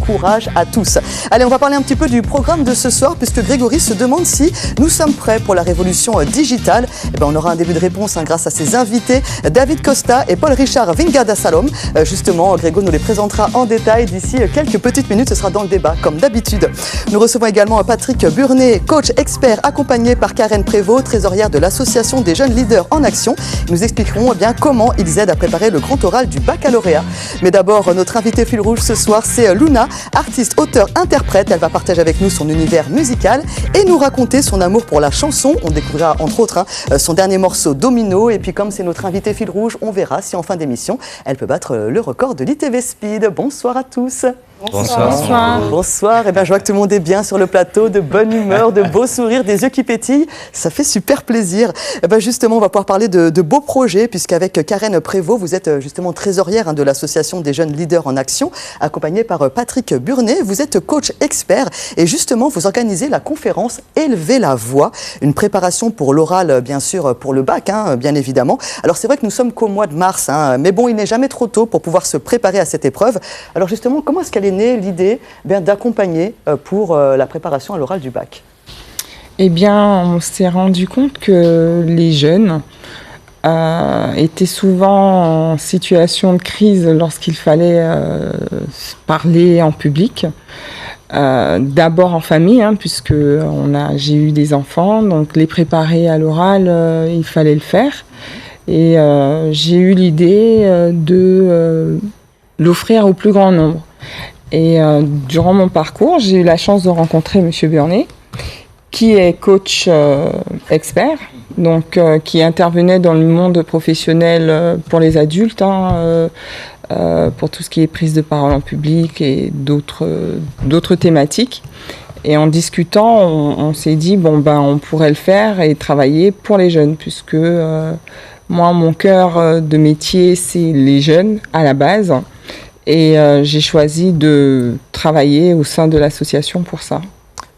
Courage à tous. Allez, on va parler un petit peu du programme de ce soir puisque Grégory se demande si nous sommes prêts pour la révolution digitale. On aura un début de réponse grâce à ses invités David Costa et Paul-Richard Vingada-Salom. Justement, Grégory nous les présentera en détail d'ici quelques petites minutes. Ce sera dans le débat comme d'habitude. Nous recevons également Patrick Burnet, coach expert accompagné par Karen Prévost, trésorière de l'Association des jeunes leaders en action. Nous expliquerons comment ils aident à préparer le grand oral du baccalauréat. Mais d'abord, notre invité fil rouge ce soir, c'est Luna, artiste, auteur, interprète. Elle va partager avec nous son univers musical et nous raconter son amour pour la chanson. On découvrira entre autres son dernier morceau Domino. Et puis comme c'est notre invité fil rouge, on verra si en fin d'émission, elle peut battre le record de l'ITV Speed. Bonsoir à tous. Bonsoir. Bonsoir. Bonsoir. Je vois que tout le monde est bien sur le plateau, de bonne humeur, de beaux sourires, des yeux qui pétillent. Ça fait super plaisir. Justement, on va pouvoir parler de beaux projets, puisqu'avec Karen Prévost, vous êtes justement trésorière de l'Association des jeunes leaders en action, accompagnée par Patrick Burnet. Vous êtes coach expert et justement, vous organisez la conférence Élever la voix, une préparation pour l'oral, bien sûr, pour le bac, bien évidemment. Alors, c'est vrai que nous sommes qu'au mois de mars, mais bon, il n'est jamais trop tôt pour pouvoir se préparer à cette épreuve. Alors, justement, comment est-ce qu'elle est née l'idée d'accompagner pour la préparation à l'oral du bac? Eh bien, on s'est rendu compte que les jeunes étaient souvent en situation de crise lorsqu'il fallait parler en public. D'abord en famille, puisque j'ai eu des enfants, donc les préparer à l'oral, il fallait le faire. Et j'ai eu l'idée de l'offrir au plus grand nombre. Et durant mon parcours, j'ai eu la chance de rencontrer M. Burnet, qui est coach expert, donc qui intervenait dans le monde professionnel pour les adultes, pour tout ce qui est prise de parole en public et d'autres thématiques. Et en discutant, on s'est dit, on pourrait le faire et travailler pour les jeunes, puisque moi, mon cœur de métier, c'est les jeunes à la base. Et j'ai choisi de travailler au sein de l'association pour ça.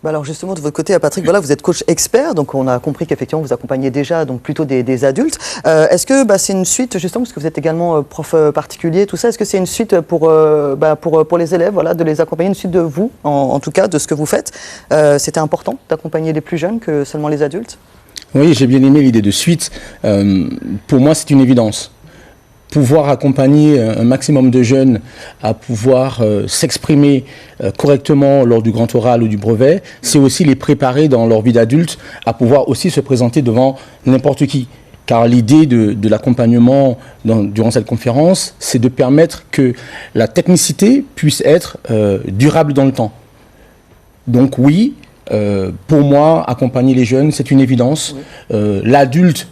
Alors justement, de votre côté, Patrick, vous êtes coach expert, donc on a compris qu'effectivement vous accompagnez déjà donc plutôt des adultes. Est-ce que c'est une suite, justement, parce que vous êtes également prof particulier, tout ça, est-ce que c'est une suite pour les élèves, de les accompagner, une suite de vous, en tout cas, de ce que vous faites? C'était important d'accompagner les plus jeunes que seulement les adultes? Oui, j'ai bien aimé l'idée de suite. Pour moi, c'est une évidence. Pouvoir accompagner un maximum de jeunes à pouvoir s'exprimer correctement lors du grand oral ou du brevet, c'est aussi les préparer dans leur vie d'adulte à pouvoir aussi se présenter devant n'importe qui. Car l'idée de l'accompagnement durant cette conférence, c'est de permettre que la technicité puisse être durable dans le temps. Donc oui, pour moi, accompagner les jeunes, c'est une évidence. Oui. L'adulte,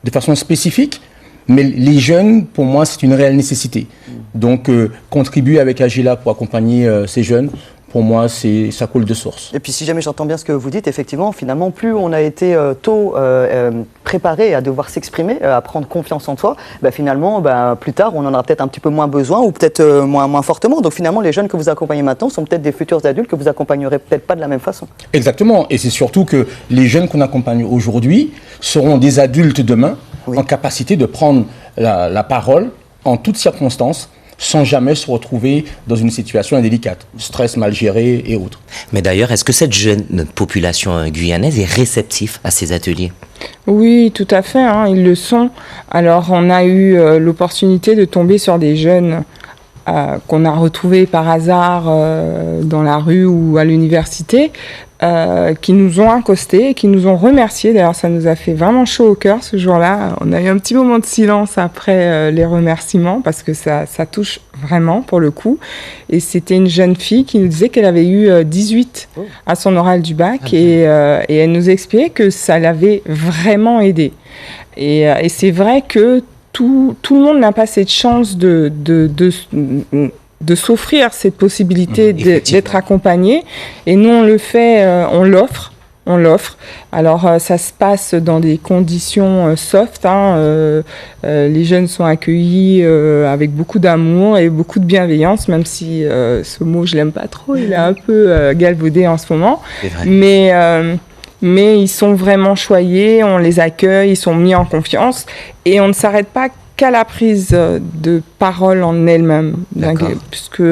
de façon spécifique, mais les jeunes, pour moi, c'est une réelle nécessité. Donc, contribuer avec Agila pour accompagner ces jeunes, pour moi, ça coule de source. Et puis, si jamais j'entends bien ce que vous dites, effectivement, finalement, plus on a été tôt préparé à devoir s'exprimer, à prendre confiance en soi, finalement, plus tard, on en aura peut-être un petit peu moins besoin ou peut-être moins fortement. Donc, finalement, les jeunes que vous accompagnez maintenant sont peut-être des futurs adultes que vous accompagnerez peut-être pas de la même façon. Exactement. Et c'est surtout que les jeunes qu'on accompagne aujourd'hui seront des adultes demain, oui, en capacité de prendre la parole en toutes circonstances, sans jamais se retrouver dans une situation indélicate, stress mal géré et autres. Mais d'ailleurs, est-ce que cette jeune population guyanaise est réceptive à ces ateliers? Oui, tout à fait, ils le sont. Alors, on a eu l'opportunité de tomber sur des jeunes qu'on a retrouvés par hasard dans la rue ou à l'université, qui nous ont accostés, qui nous ont remerciés. D'ailleurs, ça nous a fait vraiment chaud au cœur ce jour-là. On a eu un petit moment de silence après les remerciements, parce que ça touche vraiment, pour le coup. Et c'était une jeune fille qui nous disait qu'elle avait eu 18 à son oral du bac, et elle nous expliquait que ça l'avait vraiment aidée. Et c'est vrai que tout le monde n'a pas cette chance de s'offrir cette possibilité d'être accompagné. Et nous, on le fait, on l'offre. Alors, ça se passe dans des conditions soft. Les jeunes sont accueillis avec beaucoup d'amour et beaucoup de bienveillance, même si ce mot, je l'aime pas trop. Il est un peu galvaudé en ce moment. Mais ils sont vraiment choyés, on les accueille, ils sont mis en confiance. Et on ne s'arrête pas qu'à la prise de parole en elle-même, puisque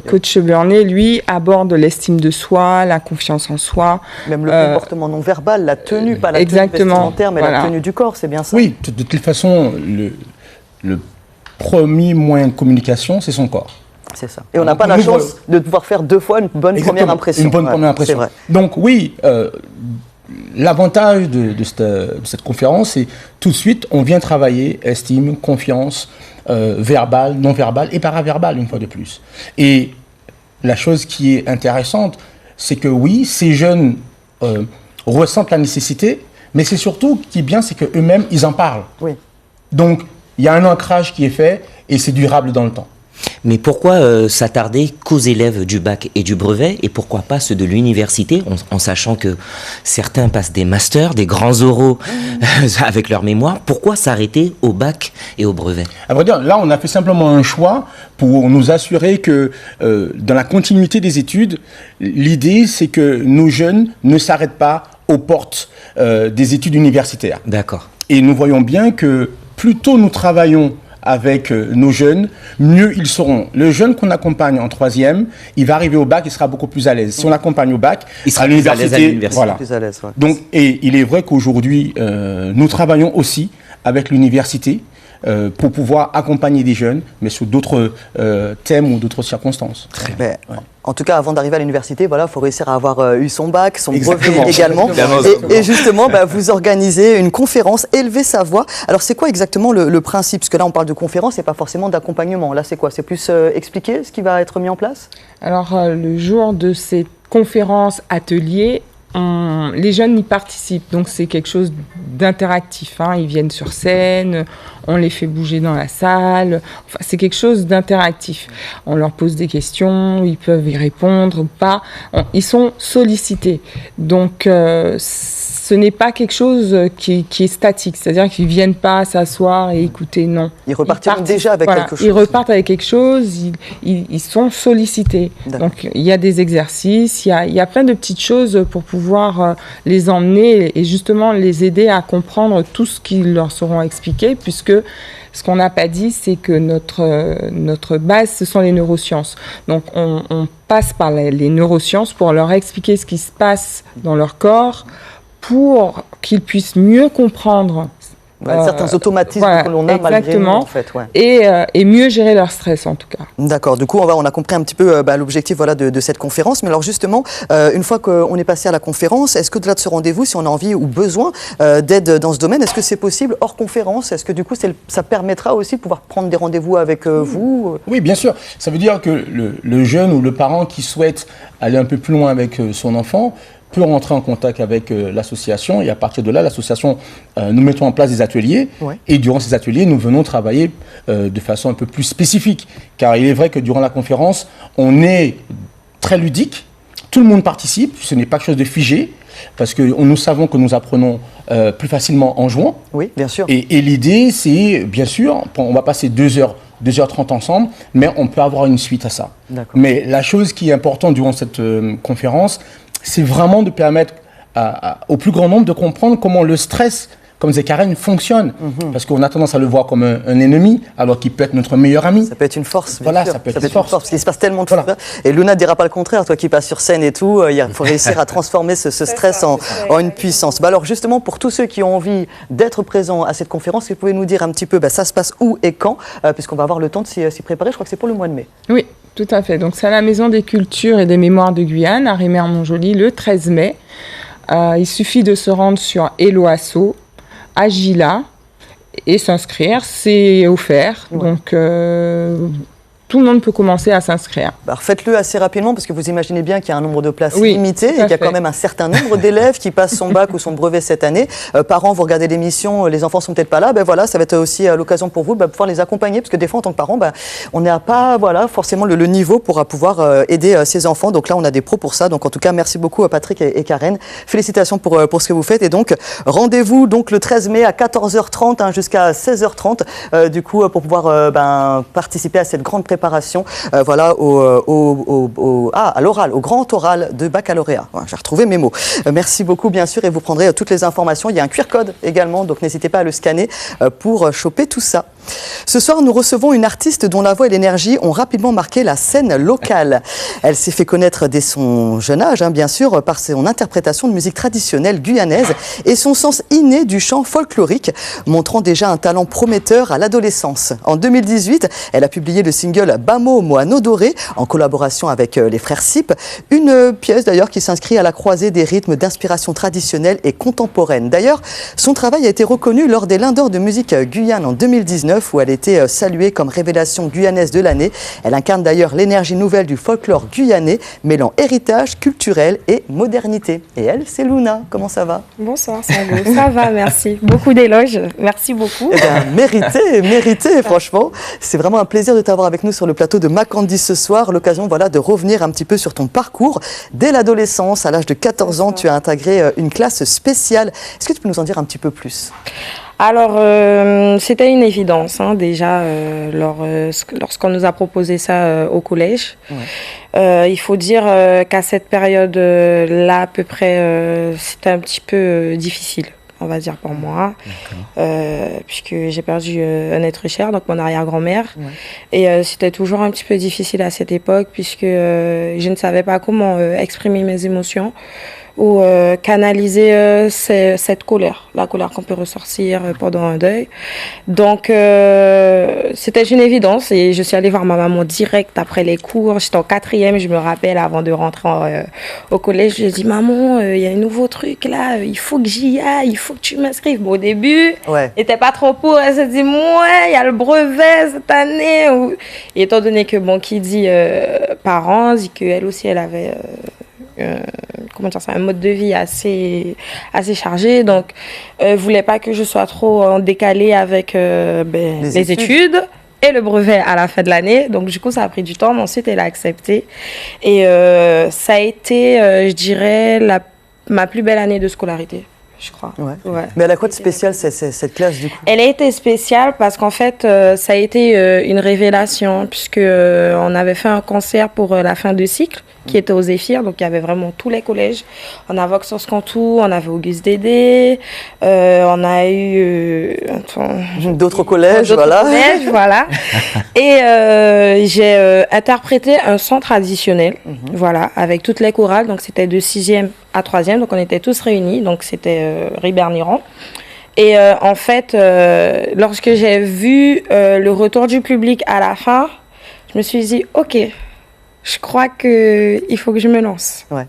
coach Burnet, lui, aborde l'estime de soi, la confiance en soi. Même le comportement non verbal, la tenue, pas la tenue vestimentaire, mais la tenue du corps, c'est bien ça? Oui, de toute façon, le premier moyen de communication, c'est son corps. C'est ça. Et on n'a pas la chance de pouvoir faire 2 fois une bonne première impression. Une bonne première impression. C'est vrai. Donc oui, l'avantage de cette conférence, c'est tout de suite, on vient travailler estime, confiance, verbale, non verbale et paraverbale une fois de plus. Et la chose qui est intéressante, c'est que oui, ces jeunes ressentent la nécessité, mais c'est surtout qui est bien, c'est qu'eux-mêmes, ils en parlent. Oui. Donc, il y a un ancrage qui est fait et c'est durable dans le temps. Mais pourquoi s'attarder qu'aux élèves du bac et du brevet et pourquoi pas ceux de l'université en sachant que certains passent des masters, des grands oraux avec leur mémoire. Pourquoi s'arrêter au bac et au brevet? À vrai dire, là, on a fait simplement un choix pour nous assurer que dans la continuité des études, l'idée, c'est que nos jeunes ne s'arrêtent pas aux portes des études universitaires. D'accord. Et nous voyons bien que plus tôt nous travaillons avec nos jeunes, mieux ils seront. Le jeune qu'on accompagne en 3e, il va arriver au bac, il sera beaucoup plus à l'aise. Si on l'accompagne au bac, il sera à l'université, voilà. Plus à l'aise, ouais. Donc, et il est vrai qu'aujourd'hui, nous travaillons aussi avec l'université pour pouvoir accompagner des jeunes, mais sous d'autres thèmes ou d'autres circonstances. Très bien. En tout cas, avant d'arriver à l'université, voilà, faut réussir à avoir eu son bac, son brevet également. Et justement, vous organisez une conférence Élever sa voix. Alors, c'est quoi exactement le principe? Parce que là, on parle de conférence et pas forcément d'accompagnement. Là, c'est quoi? C'est plus expliquer ce qui va être mis en place? Alors, le jour de ces conférences, ateliers, les jeunes y participent, donc c'est quelque chose d'interactif. Ils viennent sur scène, on les fait bouger dans la salle. Enfin, c'est quelque chose d'interactif. On leur pose des questions, ils peuvent y répondre ou pas. Ils sont sollicités. Donc, ce n'est pas quelque chose qui est statique, c'est-à-dire qu'ils ne viennent pas s'asseoir et écouter, non. Ils repartent déjà avec quelque chose. Ils repartent avec quelque chose, ils sont sollicités. Donc il y a des exercices, il y a plein de petites choses pour pouvoir les emmener et justement les aider à comprendre tout ce qui leur seront expliqués, puisque ce qu'on n'a pas dit, c'est que notre base, ce sont les neurosciences. Donc on passe par les neurosciences pour leur expliquer ce qui se passe dans leur corps, pour qu'ils puissent mieux comprendre certains automatismes que l'on a malgré nous, en fait. Et mieux gérer leur stress, en tout cas. D'accord. Du coup, on a compris un petit peu l'objectif de cette conférence. Mais alors justement, une fois qu'on est passé à la conférence, est-ce qu'au-delà de ce rendez-vous, si on a envie ou besoin d'aide dans ce domaine, est-ce que c'est possible hors conférence? Est-ce que du coup, ça permettra aussi de pouvoir prendre des rendez-vous avec vous? Oui, bien sûr. Ça veut dire que le jeune ou le parent qui souhaite aller un peu plus loin avec son enfant peut rentrer en contact avec l'association et à partir de là, l'association, nous mettons en place des ateliers et durant ces ateliers, nous venons travailler de façon un peu plus spécifique. Car il est vrai que durant la conférence, on est très ludique, tout le monde participe, ce n'est pas quelque chose de figé parce que nous savons que nous apprenons plus facilement en jouant. Oui, bien sûr. Et l'idée, c'est, bien sûr, on va passer 2h30 ensemble, mais on peut avoir une suite à ça. Mais la chose qui est importante durant cette conférence, c'est vraiment de permettre au plus grand nombre de comprendre comment le stress, comme disait Karen, fonctionne. Parce qu'on a tendance à le voir comme un ennemi, alors qu'il peut être notre meilleur ami. Ça peut être une force. Voilà, ça peut être une force. Parce qu'il se passe tellement de choses. Et Luna ne dira pas le contraire, toi qui passes sur scène et tout, il faut réussir à transformer ce stress en une puissance. Alors justement, pour tous ceux qui ont envie d'être présents à cette conférence, vous pouvez nous dire un petit peu, ça se passe où et quand, puisqu'on va avoir le temps de s'y préparer. Je crois que c'est pour le mois de mai. Oui. Tout à fait. Donc, c'est à la Maison des Cultures et des Mémoires de Guyane, à Rémère-Montjoly, le 13 mai. Il suffit de se rendre sur Eloasso, à Gila, et s'inscrire. C'est offert. Donc, tout le monde peut commencer à s'inscrire. Faites-le assez rapidement parce que vous imaginez bien qu'il y a un nombre de places limité et qu'il y a quand même un certain nombre d'élèves qui passent son bac ou son brevet cette année. Parents, vous regardez l'émission, les enfants sont peut-être pas là. Voilà, ça va être aussi l'occasion pour vous de pouvoir les accompagner parce que des fois, en tant que parent, on n'a pas forcément le niveau pour pouvoir aider ses enfants. Donc là, on a des pros pour ça. Donc en tout cas, merci beaucoup Patrick et Karen. Félicitations pour ce que vous faites. Et donc, rendez-vous donc le 13 mai à 14h30 jusqu'à 16h30 du coup pour pouvoir participer à cette grande préparation. À l'oral, au grand oral de baccalauréat. J'ai retrouvé mes mots. Merci beaucoup, bien sûr, et vous prendrez toutes les informations. Il y a un QR code également, donc n'hésitez pas à le scanner pour choper tout ça. Ce soir, nous recevons une artiste dont la voix et l'énergie ont rapidement marqué la scène locale. Elle s'est fait connaître dès son jeune âge, bien sûr, par son interprétation de musique traditionnelle guyanaise et son sens inné du chant folklorique, montrant déjà un talent prometteur à l'adolescence. En 2018, elle a publié le single Bamo Moano Doré en collaboration avec les frères Sip, une pièce d'ailleurs qui s'inscrit à la croisée des rythmes d'inspiration traditionnelle et contemporaine. D'ailleurs, son travail a été reconnu lors des Lundors de musique Guyane en 2019 où elle a été saluée comme révélation guyanaise de l'année. Elle incarne d'ailleurs l'énergie nouvelle du folklore guyanais, mêlant héritage, culturel et modernité. Et elle, c'est Luna. Comment ça va? Bonsoir Sango, ça va, merci. Beaucoup d'éloges, merci beaucoup. Eh bien, mérité, franchement. C'est vraiment un plaisir de t'avoir avec nous sur le plateau de Macandie ce soir. L'occasion, voilà, de revenir un petit peu sur ton parcours. Dès l'adolescence, à l'âge de 14 ans, tu as intégré une classe spéciale. Est-ce que tu peux nous en dire un petit peu plus? Alors, c'était une évidence, déjà, lorsqu'on nous a proposé ça au collège. Ouais. Il faut dire qu'à cette période-là, à peu près, c'était un petit peu difficile, on va dire, pour moi, puisque j'ai perdu un être cher, donc mon arrière-grand-mère. Ouais. Et c'était toujours un petit peu difficile à cette époque, puisque je ne savais pas comment exprimer mes émotions ou canaliser cette colère, la colère qu'on peut ressortir pendant un deuil. Donc, c'était une évidence et je suis allée voir ma maman direct après les cours. J'étais en 4e, je me rappelle, avant de rentrer au collège. Je lui ai dit, maman, il y a un nouveau truc là, il faut que j'y aille, il faut que tu m'inscrives. Bon, au début, elle n'était pas trop pour. Elle s'est dit, ouais, il y a le brevet cette année. Et étant donné que, bon, qui dit parents, dit qu'elle aussi, elle avait... un mode de vie assez chargé, donc voulait pas que je sois trop en décalé avec les études et le brevet à la fin de l'année. Donc du coup ça a pris du temps, mais ensuite elle a accepté et ça a été je dirais ma plus belle année de scolarité, je crois. Ouais. Mais elle a quoi de spécial cette classe du coup? Elle a été spéciale parce qu'en fait ça a été une révélation, puisque on avait fait un concert pour la fin de cycle qui était au Zéphyr, donc il y avait vraiment tous les collèges. On a Vox Cantou, on avait Auguste Dédé, on a eu d'autres collèges, voilà. Et j'ai interprété un chant traditionnel, voilà, avec toutes les chorales, donc c'était de 6e à 3e, donc on était tous réunis, donc c'était Ribert-Niron. Et en fait, lorsque j'ai vu le retour du public à la fin, je me suis dit, ok, je crois qu'il faut que je me lance. Ouais.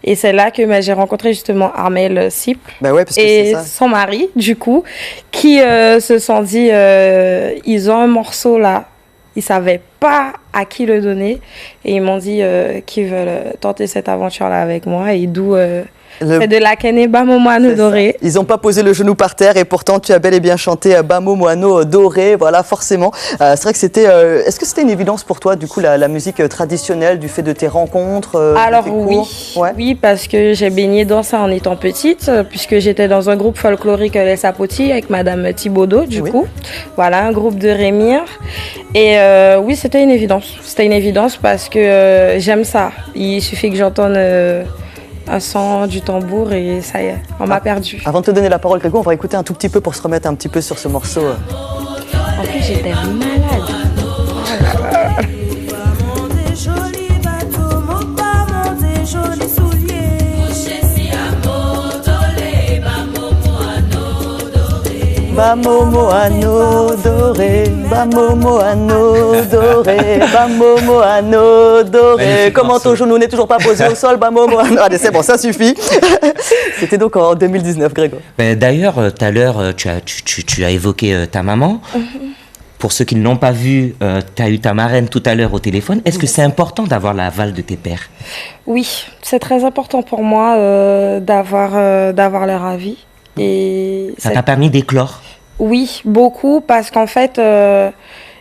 Et c'est là que j'ai rencontré justement Armel Sip et son mari, du coup, qui se sont dit, ils ont un morceau là, ils ne savaient pas à qui le donner, et ils m'ont dit qu'ils veulent tenter cette aventure-là avec moi, et d'où... c'est de la Kene Bamo Moano Doré. Ils n'ont pas posé le genou par terre et pourtant tu as bel et bien chanté Bamo Moano Doré, voilà, forcément. C'est vrai que c'était... Est-ce que c'était une évidence pour toi, du coup, la musique traditionnelle, du fait de tes rencontres Alors de tes cours? Oui, parce que j'ai baigné dans ça en étant petite, puisque j'étais dans un groupe folklorique Les Sapotis avec Madame Thibaudot, du coup. Voilà, un groupe de Rémire. Et oui, c'était une évidence. C'était une évidence parce que j'aime ça. Il suffit que j'entende... un son, du tambour et ça y est, on m'a perdu. Avant de te donner la parole, Grégo, on va écouter un tout petit peu pour se remettre un petit peu sur ce morceau. En plus, j'étais malade. Bamo Moano Doré, Bamo Moano Doré, Bamo Moano Doré. Comment ton genou n'est toujours pas posé au sol, Bamo Moano. Allez, c'est bon, ça suffit. C'était donc en 2019, Grégo. D'ailleurs, tout à l'heure, tu as évoqué ta maman. Pour ceux qui ne l'ont pas vu, tu as eu ta marraine tout à l'heure au téléphone. Est-ce que c'est important d'avoir l'aval de tes pères? Oui, c'est très important pour moi d'avoir leur avis. Et ça t'a permis d'éclore? Oui, beaucoup, parce qu'en fait,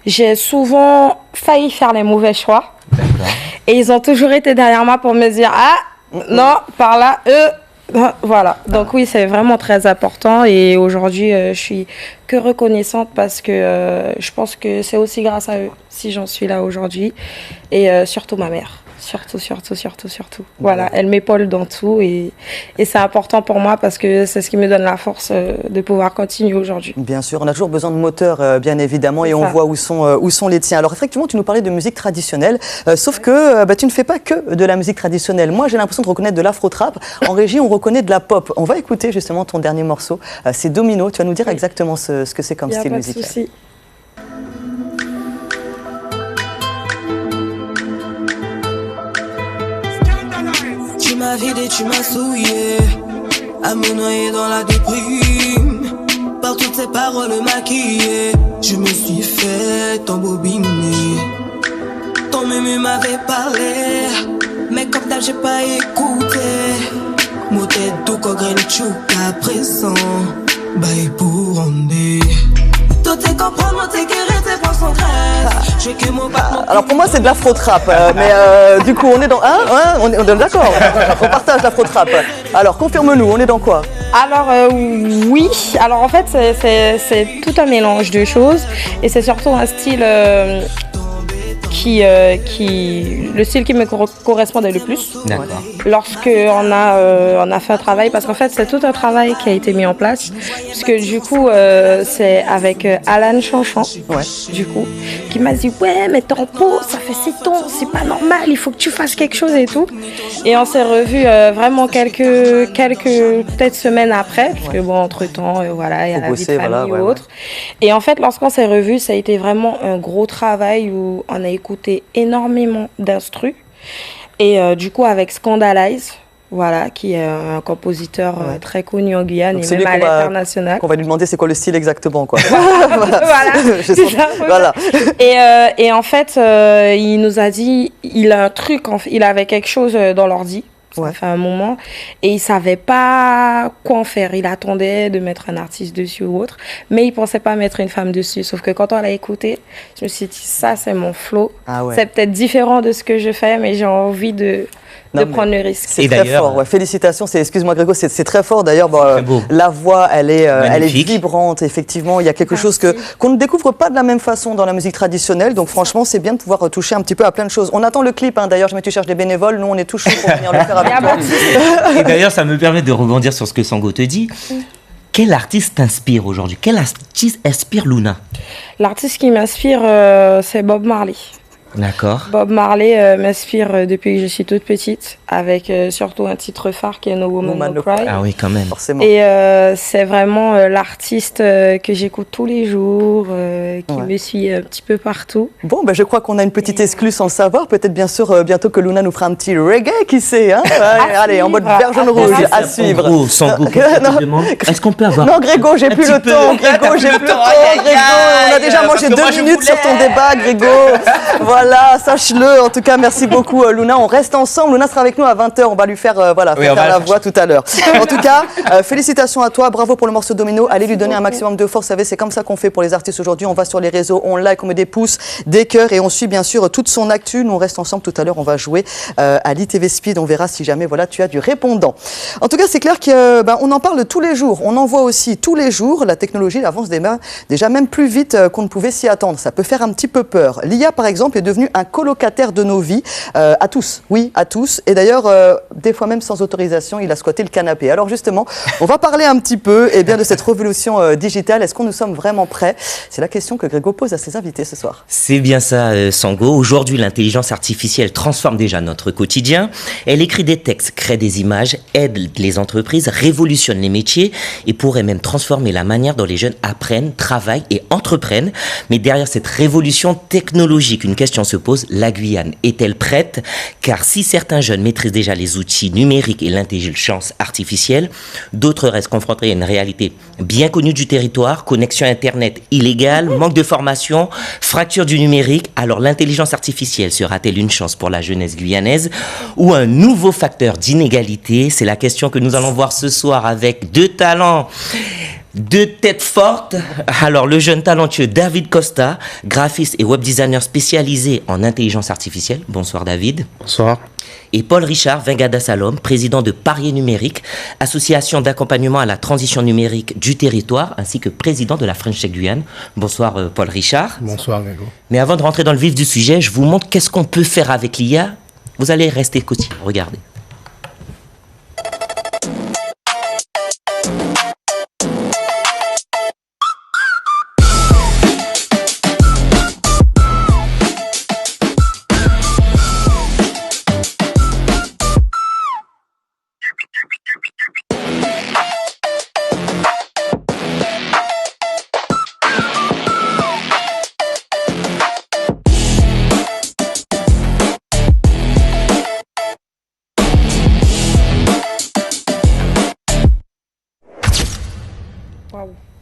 j'ai souvent failli faire les mauvais choix. D'accord. Et ils ont toujours été derrière moi pour me dire « Ah, non, par là, voilà. » Donc oui, c'est vraiment très important. Et aujourd'hui, je suis que reconnaissante parce que je pense que c'est aussi grâce à eux si j'en suis là aujourd'hui. Et surtout ma mère. surtout. Voilà, elle m'épaule dans tout et c'est important pour moi parce que c'est ce qui me donne la force de pouvoir continuer aujourd'hui. Bien sûr, on a toujours besoin de moteurs, bien évidemment, et on voit où sont les tiens. Alors effectivement, tu nous parlais de musique traditionnelle, sauf que tu ne fais pas que de la musique traditionnelle. Moi, j'ai l'impression de reconnaître de l'afro-trap. En régie, on reconnaît de la pop. On va écouter justement ton dernier morceau, c'est Domino. Tu vas nous dire exactement ce que c'est comme style musical. Souci. Tu m'as vidé, tu m'as souillé, à me noyer dans la déprime. Par toutes ces paroles maquillées, je me suis fait embobiner. Ton mému m'avait parlé, mais comme d'hab j'ai pas écouté. Mon tête tout cogren à présent, bye pour andé. Tout est comprendre, tout est guéri, t'es pour son graisse. Je que mon pas. Alors pour moi c'est de l'afro-trap, mais du coup on est dans... on est d'accord, on partage l'afro-trap. Alors confirme-nous, on est dans quoi? Alors oui, alors en fait c'est tout un mélange de choses et c'est surtout un style le style qui me correspondait le plus. D'accord. Lorsque on a fait un travail, parce qu'en fait c'est tout un travail qui a été mis en place, puisque du coup c'est avec Alan Chanchan, du coup, qui m'a dit ouais mais ton pot ça fait 7 ans, c'est pas normal, il faut que tu fasses quelque chose et tout. Et on s'est revus vraiment quelques peut-être semaines après, parce que bon entre temps voilà il y a la vie de famille ou autre. Et en fait lorsqu'on s'est revus ça a été vraiment un gros travail où on a écouté énormément d'instrus et du coup avec Scandalize, voilà, qui est un compositeur très connu en Guyane. Donc et même à l'international. On va lui demander c'est quoi le style exactement quoi. Voilà. Et en fait il nous a dit il a un truc, il avait quelque chose dans l'ordi. Ça fait un moment et il savait pas quoi en faire. Il attendait de mettre un artiste dessus ou autre, mais il pensait pas mettre une femme dessus. Sauf que quand on l'a écouté, je me suis dit ça c'est mon flow. C'est peut-être différent de ce que je fais, mais j'ai envie de prendre le risque. C'est très fort. Félicitations. Excuse-moi Grégo, c'est très fort d'ailleurs. La voix, elle est vibrante. Effectivement, il y a quelque chose qu'on ne découvre pas de la même façon dans la musique traditionnelle. Donc franchement, c'est bien de pouvoir toucher un petit peu à plein de choses. On attend le clip. D'ailleurs, tu cherches des bénévoles. Nous, on est tous chauds pour venir le faire avec toi. Et d'ailleurs, ça me permet de rebondir sur ce que Sango te dit. Quel artiste t'inspire aujourd'hui? Quel artiste inspire Luna? L'artiste qui m'inspire, c'est Bob Marley. D'accord. Bob Marley m'inspire depuis que je suis toute petite, avec surtout un titre phare qui est No Woman No Cry. Ah oui, quand même. Forcément. Et c'est vraiment l'artiste que j'écoute tous les jours, qui me suit un petit peu partout. Bon, je crois qu'on a une petite exclue sans le savoir. Peut-être bien sûr bientôt que Luna nous fera un petit reggae, qui sait. Allez, en mode vert, jaune, rouge, à suivre. En gros, Sango, est-ce qu'on peut avoir... Non, Grégo, j'ai plus le temps. Grégo, on a déjà mangé 2 minutes sur ton débat, Grégo. Voilà, sache-le. En tout cas, merci beaucoup, Luna. On reste ensemble. Luna sera avec nous à 20h. On va lui faire, faire la voix tout à l'heure. En tout cas, félicitations à toi. Bravo pour le morceau Domino. Allez lui donner un maximum de force. Vous savez, c'est comme ça qu'on fait pour les artistes aujourd'hui. On va sur les réseaux, on like, on met des pouces, des cœurs et on suit bien sûr toute son actu. Nous, on reste ensemble tout à l'heure. On va jouer à l'ITV Speed. On verra si jamais tu as du répondant. En tout cas, c'est clair qu'on en parle tous les jours. On en voit aussi tous les jours. La technologie avance déjà même plus vite qu'on ne pouvait s'y attendre. Ça peut faire un petit peu peur. L'IA, par exemple, est devenu un colocataire de nos vies, à tous, oui, à tous. Et d'ailleurs, des fois même sans autorisation, il a squatté le canapé. Alors justement, on va parler un petit peu de cette révolution digitale. Est-ce que nous sommes vraiment prêts? C'est la question que Grégo pose à ses invités ce soir. C'est bien ça, Sango. Aujourd'hui, l'intelligence artificielle transforme déjà notre quotidien. Elle écrit des textes, crée des images, aide les entreprises, révolutionne les métiers et pourrait même transformer la manière dont les jeunes apprennent, travaillent et entreprennent. Mais derrière cette révolution technologique, une question se pose, la Guyane est-elle prête? Car si certains jeunes maîtrisent déjà les outils numériques et l'intelligence artificielle, d'autres restent confrontés à une réalité bien connue du territoire, connexion Internet illégale, manque de formation, fracture du numérique. Alors l'intelligence artificielle sera-t-elle une chance pour la jeunesse guyanaise ou un nouveau facteur d'inégalité? C'est la question que nous allons voir ce soir avec 2 talents. 2 têtes fortes. Alors, le jeune talentueux David Costa, graphiste et web designer spécialisé en intelligence artificielle. Bonsoir David. Bonsoir. Et Paul Richard Vingada Salom, président de Parier Numérique, association d'accompagnement à la transition numérique du territoire, ainsi que président de la French Tech Guyane. Bonsoir Paul Richard. Bonsoir Grégo. Mais avant de rentrer dans le vif du sujet, je vous montre qu'est-ce qu'on peut faire avec l'IA Vous allez rester scotché. Regardez.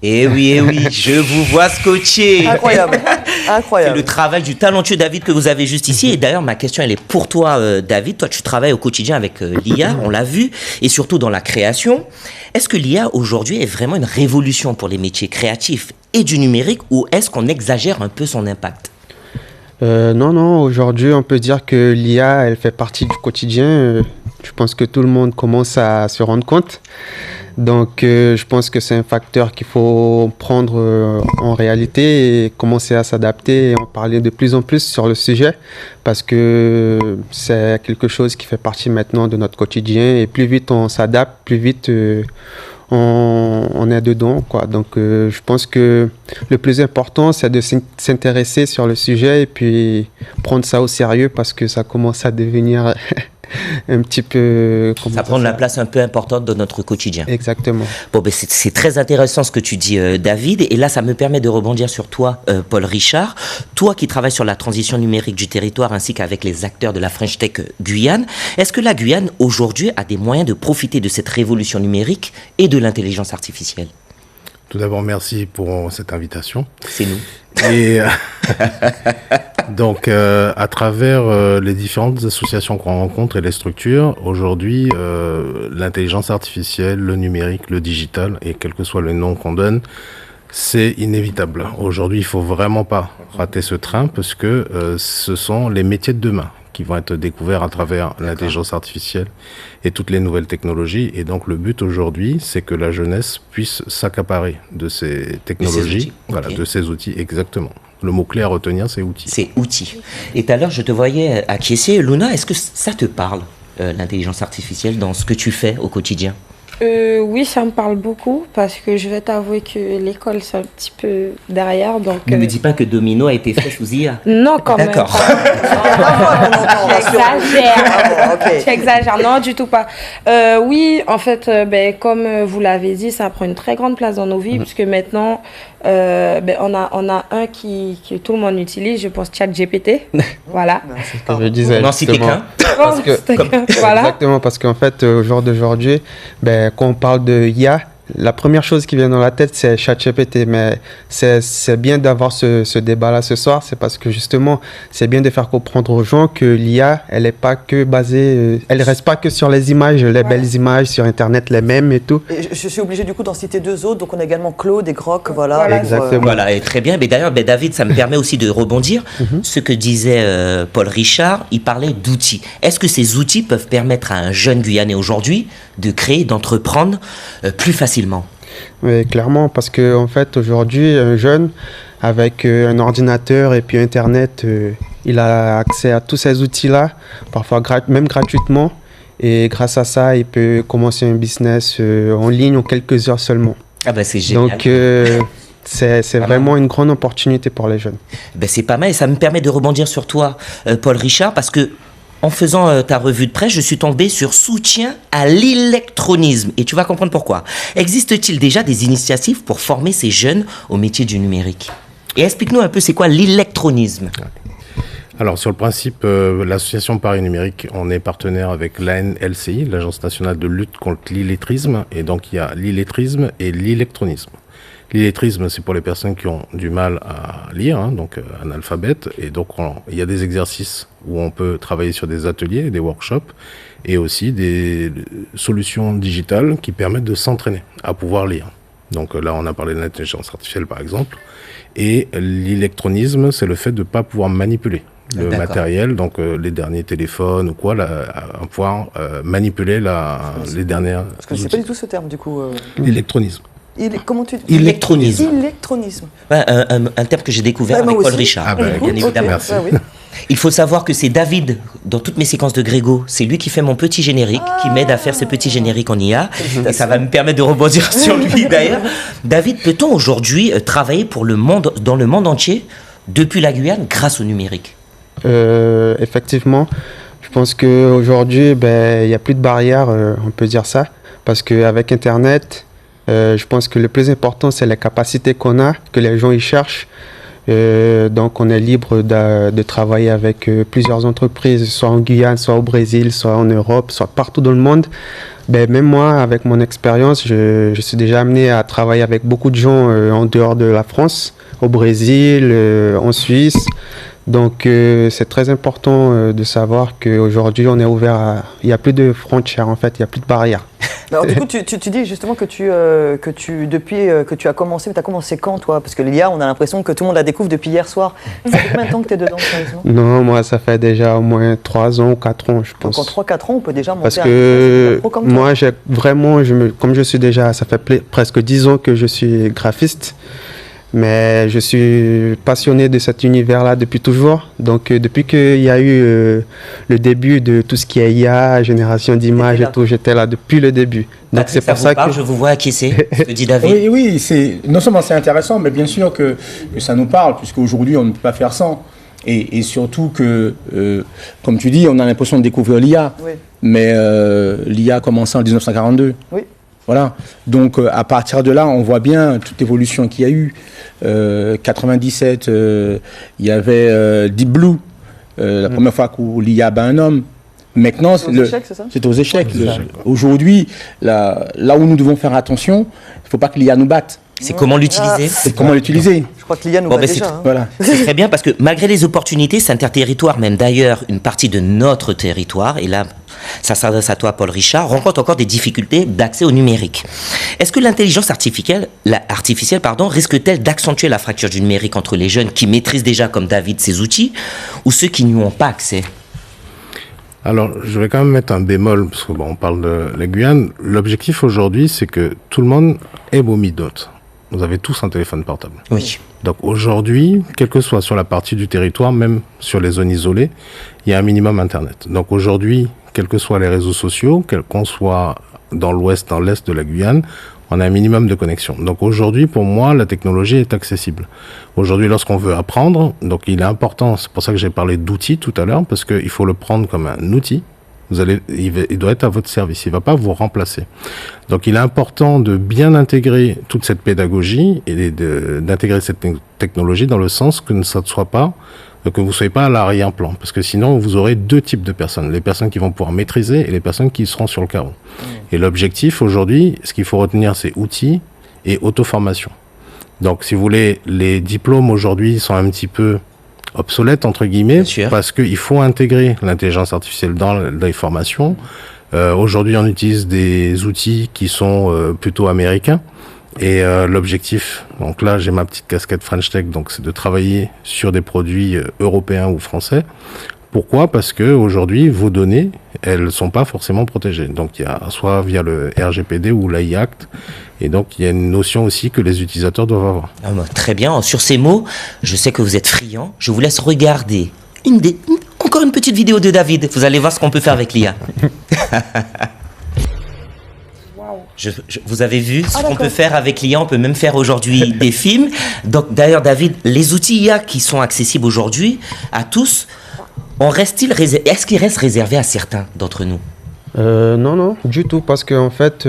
Eh oui, je vous vois scotché. Incroyable, incroyable. C'est le travail du talentueux David que vous avez juste ici. Et d'ailleurs, ma question, elle est pour toi, David. Toi, tu travailles au quotidien avec l'IA, on l'a vu, et surtout dans la création. Est-ce que l'IA, aujourd'hui, est vraiment une révolution pour les métiers créatifs et du numérique, ou est-ce qu'on exagère un peu son impact ? Non, aujourd'hui, on peut dire que l'IA, elle fait partie du quotidien. Je pense que tout le monde commence à se rendre compte. Donc, je pense que c'est un facteur qu'il faut prendre en réalité et commencer à s'adapter et en parler de plus en plus sur le sujet parce que c'est quelque chose qui fait partie maintenant de notre quotidien et plus vite on s'adapte, plus vite on est dedans, quoi. Donc, je pense que le plus important, c'est de s'intéresser sur le sujet et puis prendre ça au sérieux parce que ça commence à devenir un petit peu... Ça prend la place un peu importante dans notre quotidien. Exactement. Bon, ben c'est très intéressant ce que tu dis, David. Et là, ça me permet de rebondir sur toi, Paul Richard. Toi qui travailles sur la transition numérique du territoire ainsi qu'avec les acteurs de la French Tech Guyane. Est-ce que la Guyane, aujourd'hui, a des moyens de profiter de cette révolution numérique et de l'intelligence artificielle ? Tout d'abord, merci pour cette invitation. C'est nous. Et donc, à travers les différentes associations qu'on rencontre et les structures, aujourd'hui, l'intelligence artificielle, le numérique, le digital, et quel que soit le nom qu'on donne, c'est inévitable. Aujourd'hui, il faut vraiment pas rater ce train parce que ce sont les métiers de demain qui vont être découverts à travers l'intelligence artificielle et toutes les nouvelles technologies. Et donc, le but aujourd'hui, c'est que la jeunesse puisse s'accaparer de ces technologies, de ces outils, exactement. Le mot-clé à retenir, c'est outils. C'est outils. Et tout à l'heure, je te voyais acquiescer. Luna, est-ce que ça te parle, l'intelligence artificielle, dans ce que tu fais au quotidien ? Oui, ça me parle beaucoup parce que je vais t'avouer que l'école, c'est un petit peu derrière. Donc, ne me dis pas que Domino a été fait sous IA. Non, quand même. D'accord. J'exagère. Non, du tout pas. Oui, en fait, comme vous l'avez dit, ça prend une très grande place dans nos vies puisque maintenant, on a un que tout le monde utilise, je pense ChatGPT. Voilà. C'est ce que je disais. Non, si quelqu'un. Voilà. Exactement, parce qu'en fait, au jour d'aujourd'hui, quand on parle de IA, la première chose qui vient dans la tête, c'est ChatGPT. Mais c'est bien d'avoir ce débat-là ce soir. C'est parce que justement, c'est bien de faire comprendre aux gens que l'IA, elle n'est pas que basée... elle ne reste pas que sur les images, les belles images sur Internet, les mêmes et tout. Et je suis obligée du coup d'en citer deux autres. Donc on a également Claude et Grok. Voilà. Exactement. Voilà, et très bien. Mais d'ailleurs, David, ça me permet aussi de rebondir. Ce que disait Paul Richard, il parlait d'outils. Est-ce que ces outils peuvent permettre à un jeune Guyanais aujourd'hui de créer, d'entreprendre plus facilement? Oui, clairement, parce qu'en fait, aujourd'hui, un jeune, avec un ordinateur et puis Internet, il a accès à tous ces outils-là, parfois même gratuitement. Et grâce à ça, il peut commencer un business en ligne en quelques heures seulement. Ah ben c'est génial. Donc, c'est vraiment une grande opportunité pour les jeunes. Ben c'est pas mal et ça me permet de rebondir sur toi, Paul Richard, parce que en faisant ta revue de presse, je suis tombé sur soutien à l'électronisme. Et tu vas comprendre pourquoi. Existe-t-il déjà des initiatives pour former ces jeunes au métier du numérique ? Et explique-nous un peu, c'est quoi l'électronisme ? Alors, sur le principe, l'association Paris Numérique, on est partenaire avec l'ANLCI, l'Agence nationale de lutte contre l'illettrisme. Et donc, il y a l'illettrisme et l'électronisme. L'illettrisme, c'est pour les personnes qui ont du mal à lire, donc analphabètes. Et donc, il y a des exercices où on peut travailler sur des ateliers, des workshops, et aussi des solutions digitales qui permettent de s'entraîner à pouvoir lire. Donc là, on a parlé de l'intelligence artificielle, par exemple. Et l'électronisme, c'est le fait de ne pas pouvoir manipuler le matériel, donc les derniers téléphones ou quoi, à pouvoir manipuler les dernières... Parce que je ne sais pas du tout ce terme, du coup. L'électronisme. Comment tu dis ? Électronisme. Électronisme. Ouais, un terme que j'ai découvert avec Paul Richard. Ah ben, bien évidemment. Merci. Ah, oui. Il faut savoir que c'est David, dans toutes mes séquences de Grégo, c'est lui qui fait mon petit générique, qui m'aide à faire ce petit générique en IA. Et ça va me permettre de rebondir sur lui d'ailleurs. David, peut-on aujourd'hui travailler dans le monde entier, depuis la Guyane, grâce au numérique? Effectivement, je pense qu'aujourd'hui, il n'y a plus de barrières, on peut dire ça. Parce qu'avec Internet, je pense que le plus important, c'est la capacité qu'on a, que les gens y cherchent. Donc on est libre de travailler avec plusieurs entreprises, soit en Guyane, soit au Brésil, soit en Europe, soit partout dans le monde. Même moi, avec mon expérience, je suis déjà amené à travailler avec beaucoup de gens en dehors de la France, au Brésil, en Suisse. Donc c'est très important de savoir qu'aujourd'hui on est ouvert il n'y a plus de frontières en fait, il n'y a plus de barrières. Alors, du coup, tu dis justement que depuis que tu as commencé, mais tu as commencé quand toi? Parce que l'IA, on a l'impression que tout le monde la découvre depuis hier soir. Ça fait combien de temps que tu es dedans, sérieusement? Non, moi ça fait déjà au moins 3 ans ou 4 ans je pense. Donc en 3-4 ans, on peut déjà monter parce que moi j'ai vraiment, comme je suis déjà, ça fait presque 10 ans que je suis graphiste. Mais je suis passionné de cet univers-là depuis toujours. Donc, depuis qu'il y a eu le début de tout ce qui est IA, génération d'images et tout, j'étais là depuis le début. Donc, c'est pour ça que... Je vous vois acquiescer, ce que dit David. Oui, non seulement c'est intéressant, mais bien sûr que ça nous parle, puisqu'aujourd'hui, on ne peut pas faire sans. Et surtout que, comme tu dis, on a l'impression de découvrir l'IA. Oui. Mais l'IA a commencé en 1942. Oui. Voilà, donc à partir de là, on voit bien toute l'évolution qu'il y a eu. 97, il y avait Deep Blue, la première fois où l'IA bat un homme. Maintenant, c'est aux échecs. Aujourd'hui, là où nous devons faire attention, il ne faut pas que l'IA nous batte. C'est comment l'utiliser. C'est comment l'utiliser. Je crois que l'IA nous bat déjà. Voilà. C'est très bien parce que malgré les opportunités, c'est interterritoire, même d'ailleurs une partie de notre territoire, et là, ça s'adresse à toi, Paul Richard, rencontre encore des difficultés d'accès au numérique. Est-ce que l'intelligence artificielle risque-t-elle d'accentuer la fracture du numérique entre les jeunes qui maîtrisent déjà, comme David, ces outils, ou ceux qui n'y ont pas accès? Alors, je vais quand même mettre un bémol, parce que on parle de la Guyane. L'objectif aujourd'hui, c'est que tout le monde ait Momidote. Vous avez tous un téléphone portable. Oui. Donc aujourd'hui, quel que soit sur la partie du territoire, même sur les zones isolées, il y a un minimum Internet. Donc aujourd'hui, quels que soient les réseaux sociaux, qu'on soit dans l'ouest, dans l'est de la Guyane, on a un minimum de connexion. Donc aujourd'hui, pour moi, la technologie est accessible. Aujourd'hui, lorsqu'on veut apprendre, donc il est important, c'est pour ça que j'ai parlé d'outils tout à l'heure, parce qu'il faut le prendre comme un outil. Il doit être à votre service, il ne va pas vous remplacer. Donc il est important de bien intégrer toute cette pédagogie et d'intégrer cette technologie dans le sens que ça ne soit pas, que vous ne soyez pas à l'arrière-plan. Parce que sinon, vous aurez deux types de personnes. Les personnes qui vont pouvoir maîtriser et les personnes qui seront sur le carreau. Et l'objectif aujourd'hui, ce qu'il faut retenir, c'est outils et auto-formation. Donc si vous voulez, les diplômes aujourd'hui sont un petit peu obsolète entre guillemets parce qu'il faut intégrer l'intelligence artificielle dans les formations. Aujourd'hui, on utilise des outils qui sont plutôt américains et l'objectif, donc là j'ai ma petite casquette French Tech, donc c'est de travailler sur des produits européens ou français. Pourquoi? Parce que aujourd'hui vos données, elles sont pas forcément protégées. Donc il y a soit via le RGPD ou l'AI Act, et donc il y a une notion aussi que les utilisateurs doivent avoir. Très bien. Sur ces mots, je sais que vous êtes friand. Je vous laisse regarder encore une petite vidéo de David. Vous allez voir ce qu'on peut faire avec l'IA. Vous avez vu ce qu'on peut faire avec l'IA, on peut même faire aujourd'hui des films. Donc d'ailleurs David, les outils IA qui sont accessibles aujourd'hui à tous, est-ce qu'ils restent réservés à certains d'entre nous? Non, du tout, parce qu'en fait,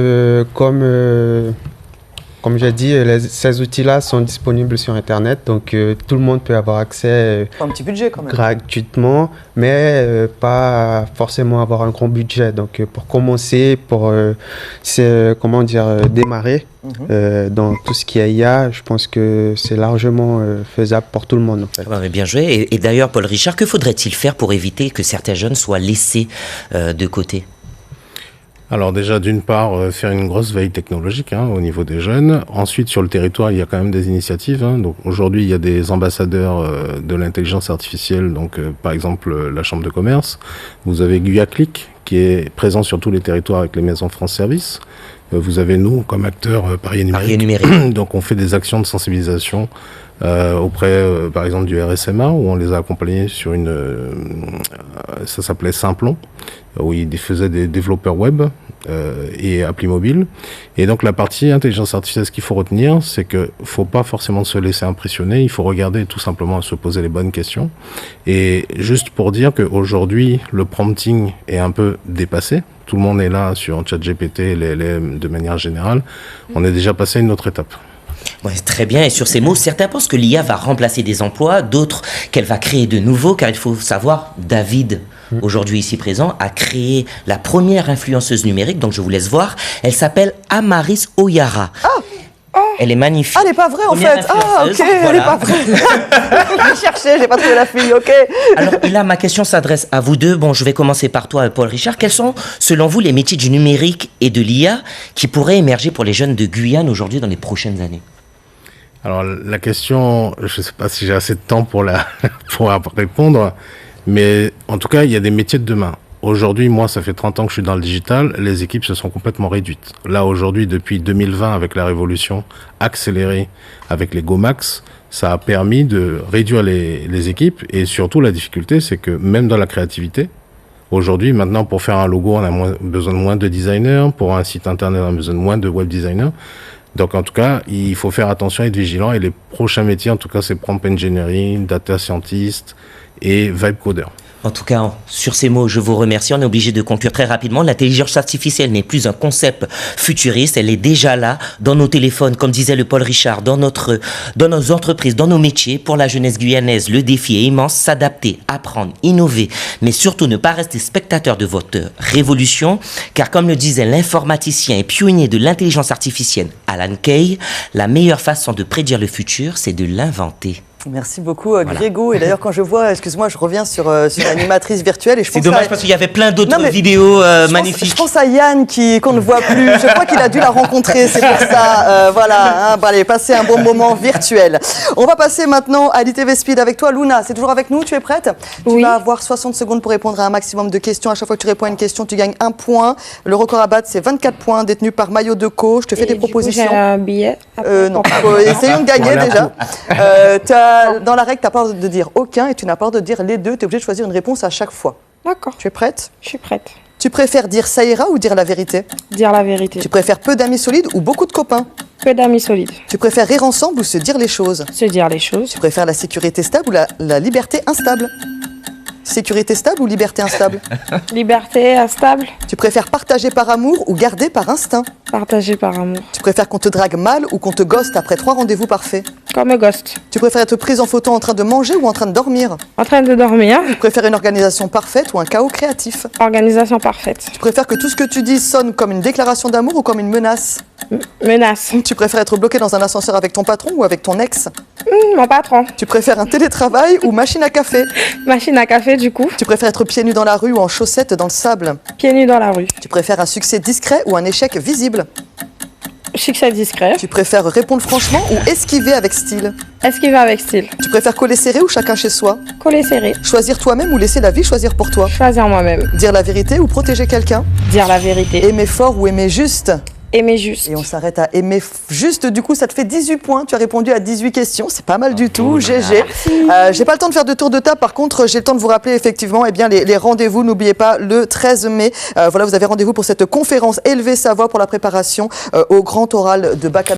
comme j'ai dit, ces outils-là sont disponibles sur Internet, donc tout le monde peut avoir accès un petit budget quand même. Gratuitement, mais pas forcément avoir un grand budget. Donc pour commencer, démarrer dans tout ce qui est IA, je pense que c'est largement faisable pour tout le monde. En fait. Mais bien joué. Et d'ailleurs, Paul Richard, que faudrait-il faire pour éviter que certains jeunes soient laissés de côté? Alors déjà, d'une part, faire une grosse veille technologique au niveau des jeunes. Ensuite, sur le territoire, il y a quand même des initiatives. Donc aujourd'hui, il y a des ambassadeurs de l'intelligence artificielle, donc par exemple la Chambre de commerce. Vous avez Guyaclick, qui est présent sur tous les territoires avec les maisons France Service. Vous avez nous comme acteurs Paris Numérique. Donc on fait des actions de sensibilisation auprès, par exemple, du RSMA, où on les a accompagnés sur ça s'appelait Simplon, où ils faisaient des développeurs web et applis mobiles. Et donc la partie intelligence artificielle, ce qu'il faut retenir, c'est que faut pas forcément se laisser impressionner, il faut regarder tout simplement, se poser les bonnes questions. Et juste pour dire qu'aujourd'hui, le prompting est un peu dépassé. Tout le monde est là sur ChatGPT, de manière générale. On est déjà passé à une autre étape. Ouais, très bien, et sur ces mots, certains pensent que l'IA va remplacer des emplois, d'autres qu'elle va créer de nouveaux, car il faut savoir, David, aujourd'hui ici présent, a créé la première influenceuse numérique, donc je vous laisse voir. Elle s'appelle Amaris Oyara. Elle est magnifique. Ah, elle n'est pas vraie en fait. Ah, ok, voilà. Elle n'est pas vraie. Je cherchais, j'ai pas trouvé la fille, ok. Alors, et là, ma question s'adresse à vous deux. Bon, je vais commencer par toi, Paul Richard. Quels sont, selon vous, les métiers du numérique et de l'IA qui pourraient émerger pour les jeunes de Guyane aujourd'hui dans les prochaines années? Alors, la question, je ne sais pas si j'ai assez de temps pour répondre, mais en tout cas, il y a des métiers de demain. Aujourd'hui, moi, ça fait 30 ans que je suis dans le digital, les équipes se sont complètement réduites. Là, aujourd'hui, depuis 2020, avec la révolution accélérée avec les GoMax, ça a permis de réduire les équipes, et surtout, la difficulté, c'est que même dans la créativité, aujourd'hui, maintenant, pour faire un logo, on a besoin de moins de designers, pour un site internet, on a besoin de moins de web designers. Donc, en tout cas, il faut faire attention et être vigilant, et les prochains métiers, en tout cas, c'est prompt engineering, data scientist et vibe coder. En tout cas, sur ces mots, je vous remercie. On est obligé de conclure très rapidement. L'intelligence artificielle n'est plus un concept futuriste. Elle est déjà là, dans nos téléphones, comme disait le Paul Richard, dans nos entreprises, dans nos métiers. Pour la jeunesse guyanaise, le défi est immense. S'adapter, apprendre, innover, mais surtout ne pas rester spectateur de votre révolution. Car comme le disait l'informaticien et pionnier de l'intelligence artificielle, Alan Kay, la meilleure façon de prédire le futur, c'est de l'inventer. Merci beaucoup, Grégo. Et d'ailleurs, quand je vois, excuse-moi, je reviens sur l'animatrice virtuelle. C'est dommage parce qu'il y avait plein d'autres vidéos magnifiques. Je pense à Yann qu'on ne voit plus. Je crois qu'il a dû la rencontrer, c'est pour ça. Voilà, hein, allez, passez un bon moment virtuel. On va passer maintenant à l'ITV Speed avec toi. Luna, c'est toujours avec nous, tu es prête? Oui. Tu vas avoir 60 secondes pour répondre à un maximum de questions. À chaque fois que tu réponds à une question, tu gagnes 1 point. Le record à battre, c'est 24 points détenus par Maillot de Co. Je te fais des propositions. J'ai un billet. Non, essayons de gagner déjà. Dans la règle, tu n'as pas le droit de dire aucun et tu n'as pas le droit de dire les deux. Tu es obligé de choisir une réponse à chaque fois. D'accord. Tu es prête? Je suis prête. Tu préfères dire ça ira ou dire la vérité? Dire la vérité. Tu préfères peu d'amis solides ou beaucoup de copains? Peu d'amis solides. Tu préfères rire ensemble ou se dire les choses? Se dire les choses. Tu préfères la sécurité stable ou la liberté instable? Sécurité stable ou liberté instable? Liberté instable. Tu préfères partager par amour ou garder par instinct? Partager par amour. Tu préfères qu'on te drague mal ou qu'on te ghoste après 3 rendez-vous parfaits? Comme un ghost. Tu préfères être prise en photo en train de manger ou en train de dormir? En train de dormir. Tu préfères une organisation parfaite ou un chaos créatif? Organisation parfaite. Tu préfères que tout ce que tu dis sonne comme une déclaration d'amour ou comme une menace? Menace. Tu préfères être bloqué dans un ascenseur avec ton patron ou avec ton ex? Mon patron. Tu préfères un télétravail ou machine à café? Machine à café du coup. Tu préfères être pieds nus dans la rue ou en chaussettes dans le sable? Pieds nus dans la rue. Tu préfères un succès discret ou un échec visible? Succès discret. Tu préfères répondre franchement ou esquiver avec style? Esquiver avec style. Tu préfères coller serré ou chacun chez soi? Coller serré. Choisir toi-même ou laisser la vie choisir pour toi? Choisir moi-même. Dire la vérité ou protéger quelqu'un? Dire la vérité. Aimer fort ou aimer juste? Aimer juste. Et on s'arrête à aimer juste. Du coup, ça te fait 18 points. Tu as répondu à 18 questions. C'est pas mal du tout. GG. J'ai pas le temps de faire de tour de table. Par contre, j'ai le temps de vous rappeler effectivement les rendez-vous. N'oubliez pas, le 13 mai, voilà, vous avez rendez-vous pour cette conférence Élever sa voix pour la préparation au grand oral de bac.